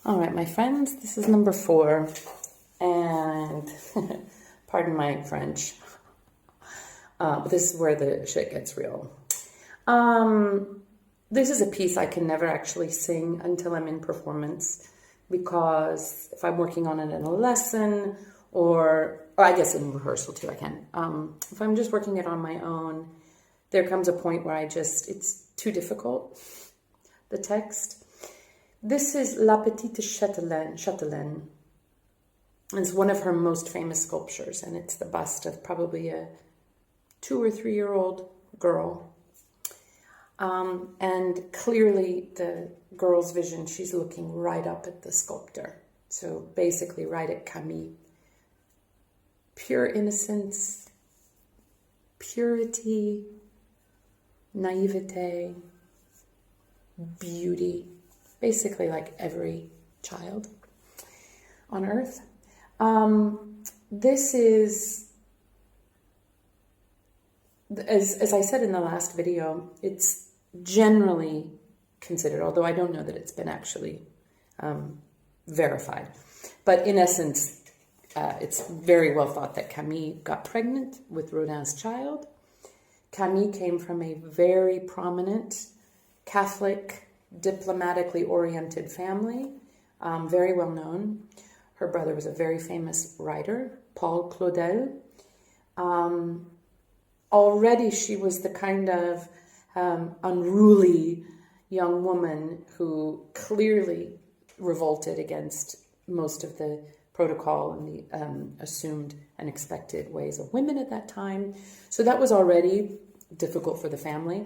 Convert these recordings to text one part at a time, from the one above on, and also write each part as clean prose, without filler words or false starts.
All right, my friends, this is number 4, and pardon my French, but this is where the shit gets real. This is a piece I can never actually sing until I'm in performance, because if I'm working on it in a lesson, or I guess in rehearsal too, I can. If I'm just working it on my own, there comes a point where it's too difficult, the text. This is La Petite Châtelaine. It's one of her most famous sculptures, and it's the bust of probably a 2 or 3 year old girl. And clearly the girl's vision, she's looking right up at the sculptor. So basically right at Camille. Pure innocence, purity, naivete, beauty. Basically like every child on earth. This is, as I said in the last video, it's generally considered, although I don't know that it's been actually verified. But in essence, it's very well thought that Camille got pregnant with Rodin's child. Camille came from a very prominent Catholic, diplomatically oriented family, very well known. Her brother was a very famous writer, Camille Claudel. Already she was the kind of unruly young woman who clearly revolted against most of the protocol and the assumed and expected ways of women at that time. So that was already difficult for the family.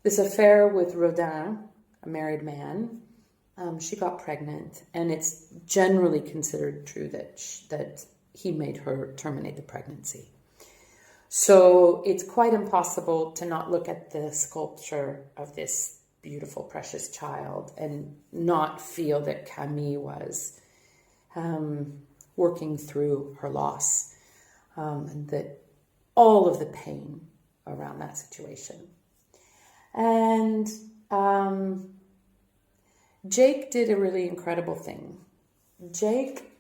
This affair with Rodin, a married man, she got pregnant, and it's generally considered true that he made her terminate the pregnancy. So it's quite impossible to not look at the sculpture of this beautiful, precious child and not feel that Camille was working through her loss, and that all of the pain around that situation. And Jake did a really incredible thing. Jake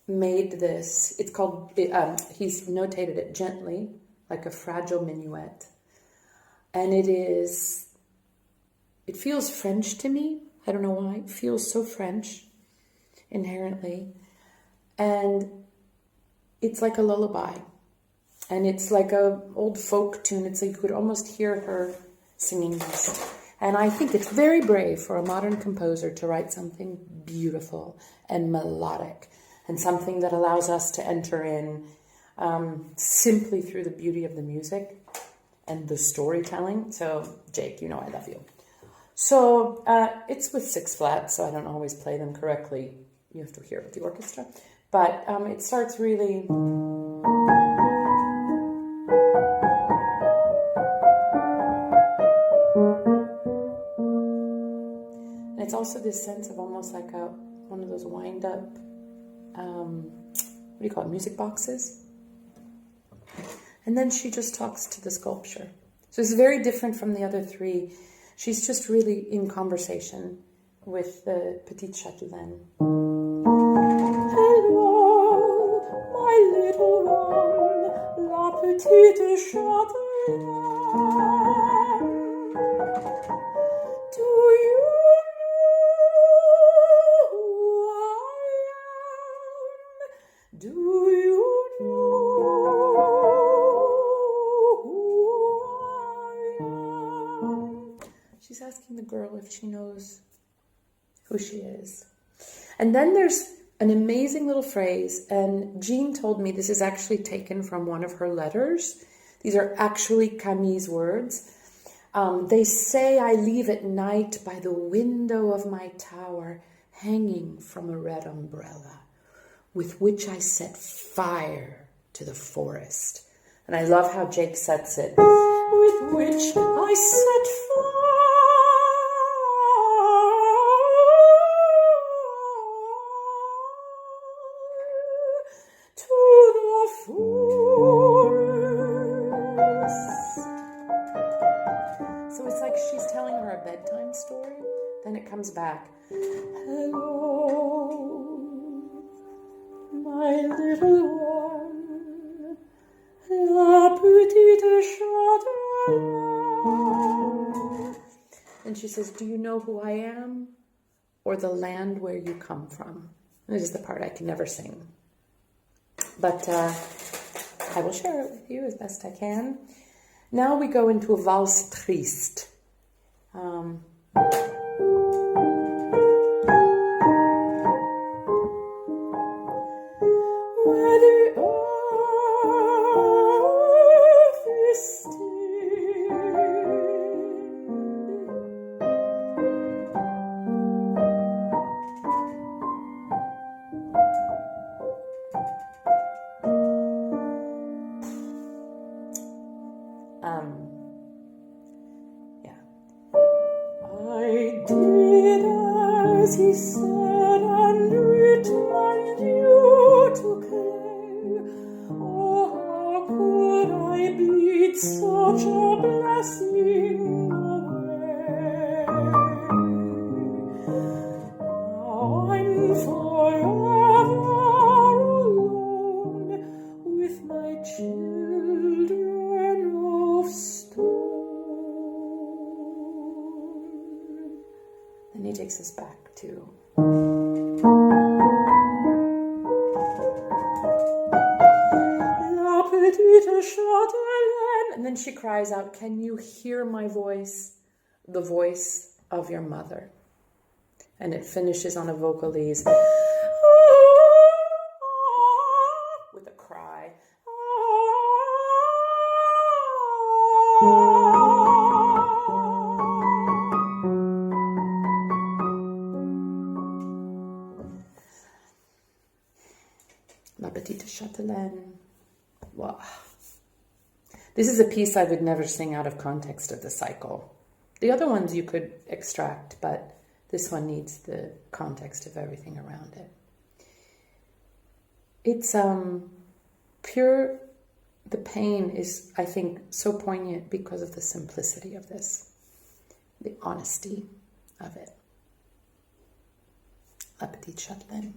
made this, it's called, he's notated it gently, like a fragile minuet. And it feels French to me. I don't know why. It feels so French inherently. And it's like a lullaby. And it's like a old folk tune. It's like you could almost hear her singing this. And I think it's very brave for a modern composer to write something beautiful and melodic, and something that allows us to enter in simply through the beauty of the music and the storytelling. So, Jake, you know I love you. So, it's with 6 flats, so I don't always play them correctly. You have to hear it with the orchestra. But it starts really... It's also this sense of almost like one of those wind-up, what do you call it, music boxes? And then she just talks to the sculpture. So it's very different from the other 3. She's just really in conversation with the Petite Châtelaine. Hello, my little one, la Petite Châtelaine. Do you Do you know who I am? She's asking the girl if she knows who she is. And then there's an amazing little phrase, and Jean told me this is actually taken from one of her letters. These are actually Camille's words. They say I leave at night by the window of my tower, hanging from a red umbrella, with which I set fire to the forest. And I love how Jake sets it. With which I set fire to the forest. So it's like she's telling her a bedtime story Then it comes back. Hello, my little one, la petite Châtelaine. And she says, do you know who I am? Or the land where you come from? This is the part I can never sing. But I will share it with you as best I can. Now we go into a valse triste. Where the earth is yeah. I did as he said and returned you to clay. Oh, how could I beat such a blessing away? Now I'm forever alone with my children of stone. Then he takes us back to La Petite Châtelaine. And then she cries out, can you hear my voice? The voice of your mother. And it finishes on a vocalise with a cry. La Petite Châtelaine. Wow. This is a piece I would never sing out of context of the cycle. The other ones you could extract, but this one needs the context of everything around it. It's pure, the pain is, I think, so poignant because of the simplicity of this, the honesty of it. La Petite Châtelaine.